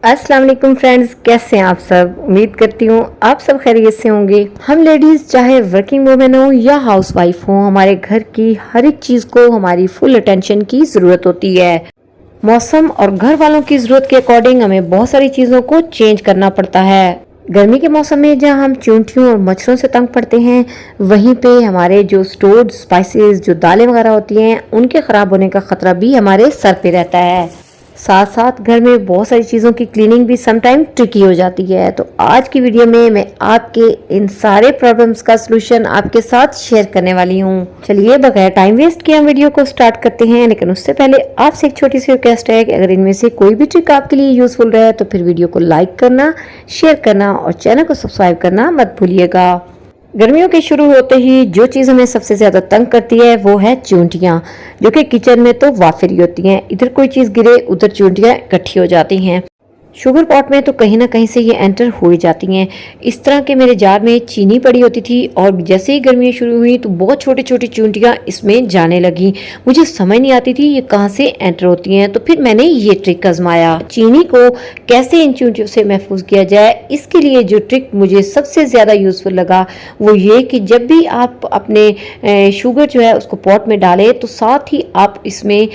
अस्सलाम वालेकुम फ्रेंड्स, कैसे हैं आप सब। उम्मीद करती हूँ आप सब खैरियत से होंगे। हम लेडीज चाहे वर्किंग वुमेन हो या हाउस वाइफ हो, हमारे घर की हर एक चीज को हमारी फुल अटेंशन की जरूरत होती है। मौसम और घर वालों की जरूरत के अकॉर्डिंग हमें बहुत सारी चीजों को चेंज करना पड़ता है। गर्मी के मौसम में जहाँ हम चूंटियों और मच्छरों से तंग पड़ते हैं, वहीं पे हमारे जो स्टोर्ड स्पाइसेस, जो दालें वगैरह होती हैं, उनके खराब होने का खतरा भी हमारे सर पे रहता है। साथ साथ घर में बहुत सारी चीज़ों की क्लीनिंग भी समटाइम ट्रिकी हो जाती है। तो आज की वीडियो में मैं आपके इन सारे प्रॉब्लम्स का सलूशन आपके साथ शेयर करने वाली हूँ। चलिए बगैर टाइम वेस्ट किए हम वीडियो को स्टार्ट करते हैं। लेकिन उससे पहले आपसे एक छोटी सी रिक्वेस्ट है कि अगर इनमें से कोई भी ट्रिक आपके लिए यूजफुल रहे तो फिर वीडियो को लाइक करना, शेयर करना और चैनल को सब्सक्राइब करना मत भूलिएगा। गर्मियों के शुरू होते ही जो चीज़ हमें सबसे ज़्यादा तंग करती है वो है चूंटियाँ, जो कि किचन में तो वाफिरी होती हैं। इधर कोई चीज़ गिरे उधर चूंटियाँ इकट्ठी हो जाती हैं। शुगर पॉट में तो कहीं ना कहीं से ये एंटर हो ही जाती हैं। इस तरह के मेरे जार में चीनी पड़ी होती थी और जैसे ही गर्मियाँ शुरू हुई तो बहुत छोटी छोटी चूंटियाँ इसमें जाने लगी। मुझे समझ नहीं आती थी ये कहाँ से एंटर होती हैं। तो फिर मैंने ये ट्रिक आजमाया। चीनी को कैसे इन चूंटियों से महफूज किया जाए, इसके लिए जो ट्रिक मुझे सबसे ज़्यादा यूजफुल लगा वो ये कि जब भी आप अपने शुगर जो है उसको पॉट में डालें तो साथ ही आप इसमें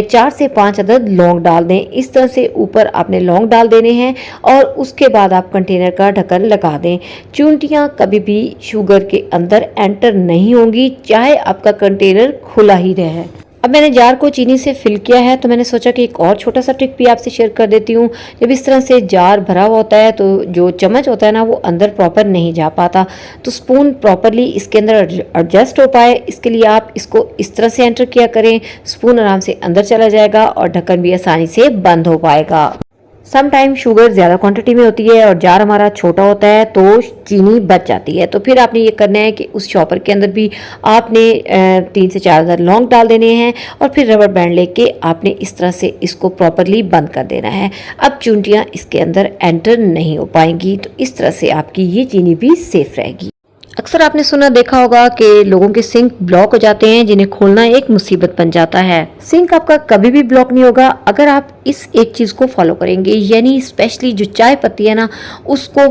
4 से 5 अदद लौंग डाल दें। इस तरह से ऊपर आपने लौंग डाल देने हैं और उसके बाद आप कंटेनर का ढक्कन लगा दें। चूंटियां कभी भी शुगर के अंदर एंटर नहीं होंगी, चाहे आपका कंटेनर खुला ही रहे। अब मैंने जार को चीनी से फिल किया है तो मैंने सोचा कि एक और छोटा सा ट्रिक भी आपसे शेयर कर देती हूँ। जब इस तरह से जार भरा हुआ होता है तो जो चम्मच होता है ना वो अंदर प्रॉपर नहीं जा पाता, तो स्पून प्रॉपरली इसके अंदर एडजस्ट हो पाए, इसके लिए आप इसको इस तरह से एंटर किया करें। स्पून आराम से अंदर चला जाएगा और ढक्कन भी आसानी से बंद हो पाएगा। सम टाइम शुगर ज़्यादा क्वांटिटी में होती है और जार हमारा छोटा होता है तो चीनी बच जाती है। तो फिर आपने ये करना है कि उस चॉपर के अंदर भी आपने 3 से 4 अदद लौंग डाल देने हैं और फिर रबर बैंड लेके आपने इस तरह से इसको प्रॉपरली बंद कर देना है। अब चूंटियाँ इसके अंदर एंटर नहीं हो पाएंगी। तो इस तरह से आपकी ये चीनी भी सेफ रहेगी। अक्सर आपने सुना देखा होगा कि लोगों के सिंक ब्लॉक हो जाते हैं, जिन्हें खोलना एक मुसीबत बन जाता है। सिंक आपका कभी भी ब्लॉक नहीं होगा अगर आप इस एक चीज को फॉलो करेंगे, यानी स्पेशली जो चाय पत्ती है ना उसको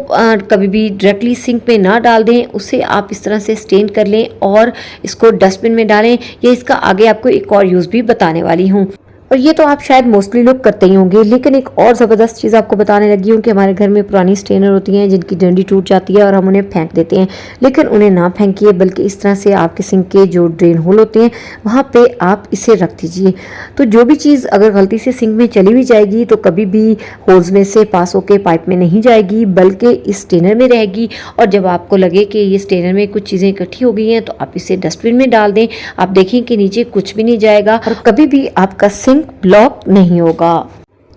कभी भी डायरेक्टली सिंक में ना डाल दें, उसे आप इस तरह से स्टेन कर लें और इसको डस्टबिन में डालें। या इसका आगे आपको एक और यूज भी बताने वाली हूँ और ये तो आप शायद मोस्टली लोग करते ही होंगे। लेकिन एक और ज़बरदस्त चीज़ आपको बताने लगी हूँ कि हमारे घर में पुरानी स्ट्रेनर होती हैं जिनकी डंडी टूट जाती है और हम उन्हें फेंक देते हैं। लेकिन उन्हें ना फेंकिए, बल्कि इस तरह से आपके सिंक के जो ड्रेन होल होते हैं वहाँ पे आप इसे रख दीजिए। तो जो भी चीज़ अगर गलती से सिंक में चली भी जाएगी तो कभी भी होल्स में से पास होकर पाइप में नहीं जाएगी, बल्कि इस स्ट्रेनर में रहेगी। और जब आपको लगे कि ये स्ट्रेनर में कुछ चीज़ें इकट्ठी हो गई हैं तो आप इसे डस्टबिन में डाल दें। आप देखें कि नीचे कुछ भी नहीं जाएगा और कभी भी आपका सिंक ब्लॉक नहीं होगा।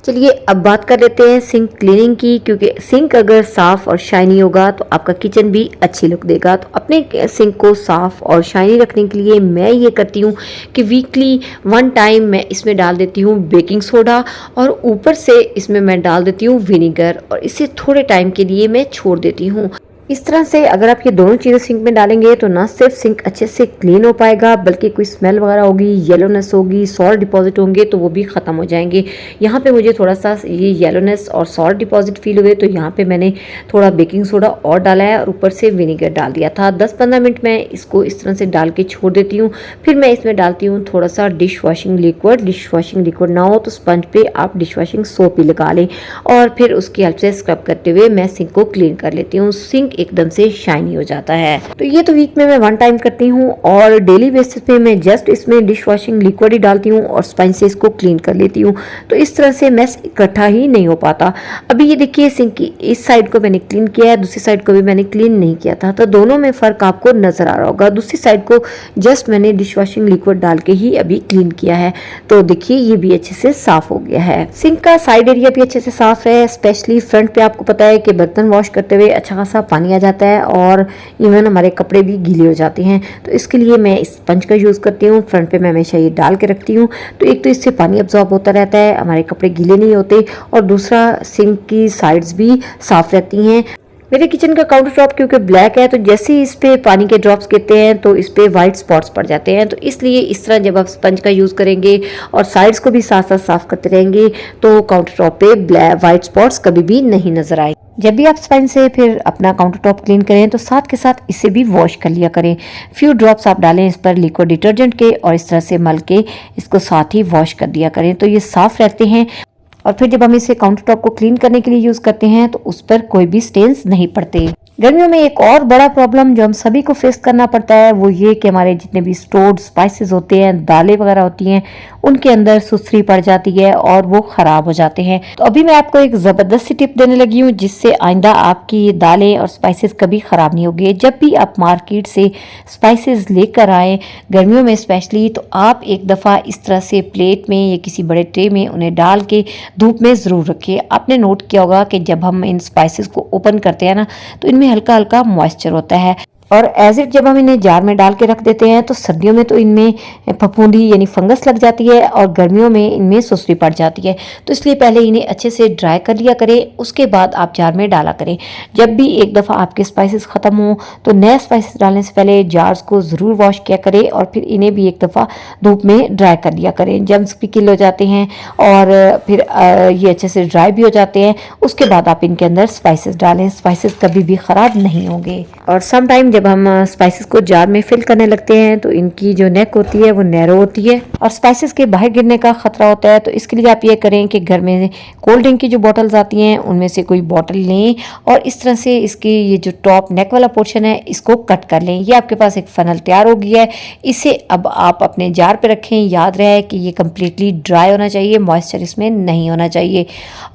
चलिए अब बात कर लेते हैं सिंक क्लीनिंग की, क्योंकि सिंक अगर साफ और शाइनी होगा तो आपका किचन भी अच्छी लुक देगा। तो अपने सिंक को साफ और शाइनी रखने के लिए मैं ये करती हूँ कि वीकली 1 टाइम मैं इसमें डाल देती हूँ बेकिंग सोडा और ऊपर से इसमें मैं डाल देती हूँ विनीगर और इसे थोड़े टाइम के लिए मैं छोड़ देती हूँ। इस तरह से अगर आप ये दोनों चीज़ें सिंक में डालेंगे तो ना सिर्फ सिंक अच्छे से क्लीन हो पाएगा, बल्कि कोई स्मेल वगैरह होगी, येलोनेस होगी, सॉल्ट डिपॉजिट होंगे तो वो भी ख़त्म हो जाएंगे। यहाँ पे मुझे थोड़ा सा ये येलोनेस और सॉल्ट डिपॉजिट फील हुए तो यहाँ पे मैंने थोड़ा बेकिंग सोडा और डाला है और ऊपर से विनीगर डाल दिया था। 10-15 मिनट मैं इसको इस तरह से डाल के छोड़ देती हूँ। फिर मैं इसमें डालती हूँ थोड़ा सा dish washing liquid. Dish washing liquid ना हो तो स्पंज पे आप डिश वॉशिंग सोप ही लगा लें और फिर उसकी हेल्प से स्क्रब करते हुए मैं सिंक को क्लीन कर लेती हूँ। सिंक एकदम से शाइनी हो जाता है। तो ये तो वीक में मैं 1 टाइम करती हूँ और डेली बेसिस पे मैं जस्ट इसमें डिश वॉशिंग लिक्विड ही डालती हूँ और स्पंज से इसको क्लीन कर लेती हूँ। तो इस तरह से मैस इकट्ठा ही नहीं हो पाता। अभी ये देखिए सिंक की इस साइड को मैंने क्लीन किया है, दूसरी साइड को भी मैंने क्लीन नहीं किया था, तो दोनों में फर्क आपको नजर आ रहा होगा। दूसरी साइड को जस्ट मैंने डिश वॉशिंग लिक्विड डाल के ही अभी क्लीन किया है। तो देखिए ये भी अच्छे से साफ हो गया है। सिंक का साइड एरिया भी अच्छे से साफ है, स्पेशली फ्रंट पे आपको पता है कि बर्तन वॉश करते हुए अच्छा खासा पानी आ जाता है और इवन हमारे कपड़े भी गीले हो जाते हैं। तो इसके लिए मैं इस स्पंज का यूज़ करती हूँ। फ्रंट पे मैं हमेशा ये डाल के रखती हूँ, तो एक तो इससे पानी अब्जॉर्ब होता रहता है, हमारे कपड़े गीले नहीं होते और दूसरा सिंक की साइड्स भी साफ रहती हैं। मेरे किचन का काउंटर टॉप क्योंकि ब्लैक है तो जैसे ही इस पे पानी के ड्रॉप्स गिरते हैं तो इस पे वाइट स्पॉट्स पड़ जाते हैं। तो इसलिए इस तरह जब आप स्पंज का यूज़ करेंगे और साइड्स को भी साथ साथ साफ करते रहेंगे तो काउंटर टॉप पे ब्लैक वाइट स्पॉट्स कभी भी नहीं नजर आए। जब भी आप स्पंज से फिर अपना काउंटर टॉप क्लीन करें तो साथ के साथ इसे भी वॉश कर लिया करें। फ्यू ड्रॉप्स आप डालें इस पर लिक्विड डिटर्जेंट के और इस तरह से मल के इसको साथ ही वॉश कर दिया करें तो ये साफ रहते हैं। और फिर जब हम इसे काउंटर टॉप को क्लीन करने के लिए यूज करते हैं तो उस पर कोई भी स्टेन्स नहीं पड़ते। गर्मियों में एक और बड़ा प्रॉब्लम जो हम सभी को फेस करना पड़ता है वो ये कि हमारे जितने भी स्टोर्ड स्पाइसेस होते हैं, दालें वगैरह होती हैं, उनके अंदर सुसरी पड़ जाती है और वो खराब हो जाते हैं। तो अभी मैं आपको एक जबरदस्त सी टिप देने लगी हूँ जिससे आइंदा आपकी ये दालें और स्पाइसेस कभी खराब नहीं होगी। जब भी आप मार्केट से स्पाइसेस लेकर आए गर्मियों में स्पेशली, तो आप एक दफ़ा इस तरह से प्लेट में या किसी बड़े ट्रे में उन्हें डाल के धूप में ज़रूर रखिए। आपने नोट किया होगा कि जब हम इन स्पाइसेस को ओपन करते हैं ना तो इनमें हल्का हल्का मॉइस्चर होता है और एज इट जब हम इन्हें जार में डाल के रख देते हैं तो सर्दियों में तो इनमें फफूंदी यानी फंगस लग जाती है और गर्मियों में इनमें सुसरी पड़ जाती है। तो इसलिए पहले इन्हें अच्छे से ड्राई कर लिया करें, उसके बाद आप जार में डाला करें। जब भी एक दफ़ा आपके स्पाइसेस ख़त्म हो तो नए स्पाइसेस डालने से पहले जार्स को ज़रूर वॉश किया करें और फिर इन्हें भी एक दफ़ा धूप में ड्राई कर लिया करें। जम्स भी किल हो जाते हैं और फिर ये अच्छे से ड्राई भी हो जाते हैं। उसके बाद आप इनके अंदर स्पाइसेस डालें, स्पाइसेस कभी भी ख़राब नहीं होंगे। और समटाइम जब हम स्पाइसेस को जार में फिल करने लगते हैं तो इनकी जो नेक होती है वो नैरो होती है और स्पाइसेस के बाहर गिरने का खतरा होता है। तो इसके लिए आप ये करें कि घर में कोल्ड ड्रिंक की जो बॉटल्स आती हैं उनमें से कोई बॉटल लें और इस तरह से इसकी ये जो टॉप नेक वाला पोर्शन है इसको कट कर लें। ये आपके पास एक फनल तैयार हो गया है। इसे अब आप अपने जार पे रखें। याद रहे कि ये कम्प्लीटली ड्राई होना चाहिए, मॉइस्चर इसमें नहीं होना चाहिए।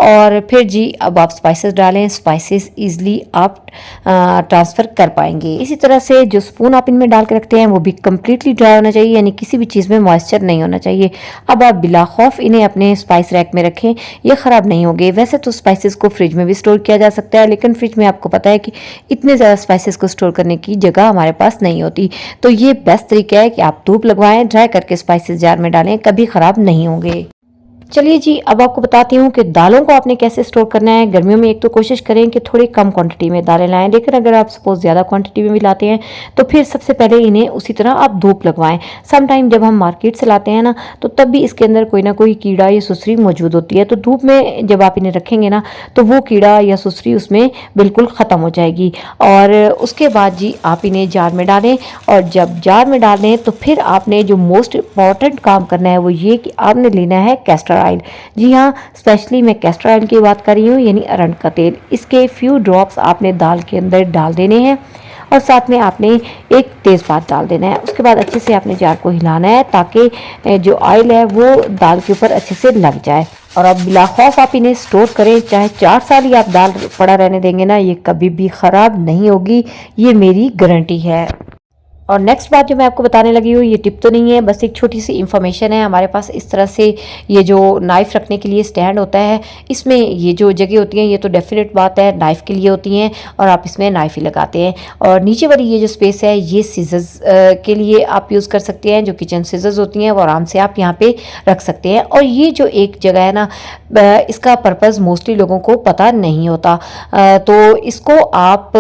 और फिर जी अब आप स्पाइसेस डालें, स्पाइसेस ईजिली आप ट्रांसफ़र कर पाएंगे। इसी तरह से जो स्पून आप इनमें डाल के रखते हैं वो भी कम्प्लीटली ड्राई होना चाहिए, यानी किसी भी चीज़ में मॉइस्चर नहीं होना चाहिए। अब आप बिला खौफ इन्हें अपने स्पाइस रैक में रखें, ये ख़राब नहीं होंगे। वैसे तो स्पाइसेस को फ्रिज में भी स्टोर किया जा सकता है लेकिन फ्रिज में आपको पता है कि इतने ज़्यादा स्पाइसेस को स्टोर करने की जगह हमारे पास नहीं होती। तो ये बेस्ट तरीका है कि आप धूप लगवाएं, ड्राई करके स्पाइसेस जार में डालें, कभी ख़राब नहीं होंगे। चलिए जी अब आपको बताती हूँ कि दालों को आपने कैसे स्टोर करना है। गर्मियों में एक तो कोशिश करें कि थोड़ी कम क्वांटिटी में दालें लाएं, लेकिन अगर आप सपोज ज़्यादा क्वांटिटी में भी लाते हैं तो फिर सबसे पहले इन्हें उसी तरह आप धूप लगवाएं। सम टाइम जब हम मार्केट से लाते हैं ना तो तब भी इसके अंदर कोई ना कोई कीड़ा या सुसरी मौजूद होती है। तो धूप में जब आप इन्हें रखेंगे ना तो वो कीड़ा या सुसरी उसमें बिल्कुल ख़त्म हो जाएगी। और उसके बाद जी आप इन्हें जार में डालें और जब जार में डालें तो फिर आपने जो मोस्ट इम्पॉर्टेंट काम करना है वो ये कि आपने लेना है कैस्टर ऑयल। जी हाँ, स्पेशली मैं कैस्टर ऑयल की बात कर रही हूँ, यानी अरंड का तेल। इसके फ्यू ड्रॉप्स आपने दाल के अंदर डाल देने हैं और साथ में आपने एक तेज़पात डाल देना है। उसके बाद अच्छे से आपने जार को हिलाना है ताकि जो ऑयल है वो दाल के ऊपर अच्छे से लग जाए। और अब बिला खौफ आप इन्हें स्टोर करें, चाहे 4 साल ही आप दाल पड़ा रहने देंगे ना, ये कभी भी ख़राब नहीं होगी, ये मेरी गारंटी है। और नेक्स्ट बात जो मैं आपको बताने लगी हूँ ये टिप तो नहीं है, बस एक छोटी सी इन्फॉर्मेशन है। हमारे पास इस तरह से ये जो नाइफ़ रखने के लिए स्टैंड होता है, इसमें ये जो जगह होती हैं ये तो डेफिनेट बात है नाइफ़ के लिए होती हैं और आप इसमें नाइफ़ ही लगाते हैं। और नीचे वाली ये जो स्पेस है ये सीजर्स के लिए आप यूज़ कर सकते हैं। जो किचन सीजर्स होती हैं वो आराम से आप यहाँ पे रख सकते हैं। और ये जो एक जगह है ना इसका पर्पज़ मोस्टली लोगों को पता नहीं होता, तो इसको आप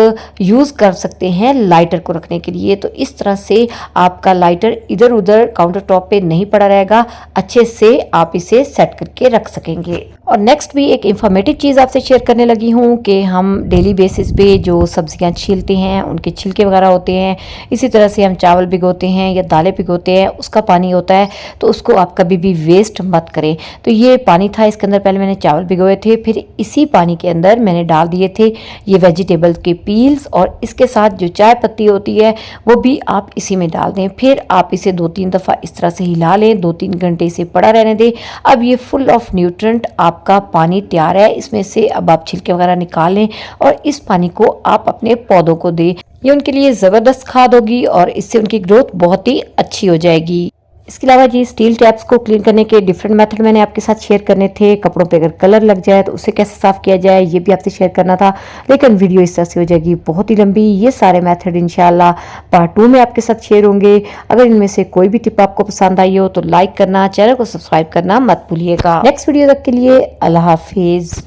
यूज़ कर सकते हैं लाइटर को रखने के लिए। तो इस तरह से आपका लाइटर इधर उधर काउंटर टॉप पे नहीं पड़ा रहेगा, अच्छे से आप इसे सेट करके रख सकेंगे। और नेक्स्ट भी एक इंफॉर्मेटिव चीज़ आपसे शेयर करने लगी हूँ कि हम डेली बेसिस पे जो सब्जियां छीलते हैं उनके छिलके वगैरह होते हैं, इसी तरह से हम चावल भिगोते हैं या दालें भिगोते हैं, उसका पानी होता है, तो उसको आप कभी भी वेस्ट मत करें। तो ये पानी था, इसके अंदर पहले मैंने चावल भिगोए थे, फिर इसी पानी के अंदर मैंने डाल दिए थे ये वेजिटेबल के पील्स और इसके साथ जो चाय पत्ती होती है वो भी आप इसी में डाल दें। फिर आप इसे 2-3 दफ़ा इस तरह से हिला लें, 2-3 घंटे इसे पड़ा रहने दें। अब ये फुल ऑफ न्यूट्रेंट आपका पानी तैयार है। इसमें से अब आप छिलके वगैरह निकाल लें और इस पानी को आप अपने पौधों को दें। ये उनके लिए ज़बरदस्त खाद होगी और इससे उनकी ग्रोथ बहुत ही अच्छी हो जाएगी। इसके अलावा जी स्टील टैप्स को क्लीन करने के डिफरेंट मेथड मैंने आपके साथ शेयर करने थे। कपड़ों पे अगर कलर लग जाए तो उसे कैसे साफ़ किया जाए ये भी आपसे शेयर करना था, लेकिन वीडियो इस तरह से हो जाएगी बहुत ही लंबी। ये सारे मेथड इंशाल्लाह पार्ट 2 में आपके साथ शेयर होंगे। अगर इनमें से कोई भी टिप आपको पसंद आई हो तो लाइक करना, चैनल को सब्सक्राइब करना मत भूलिएगा। नेक्स्ट वीडियो तक के लिए अल्लाह हाफिज़।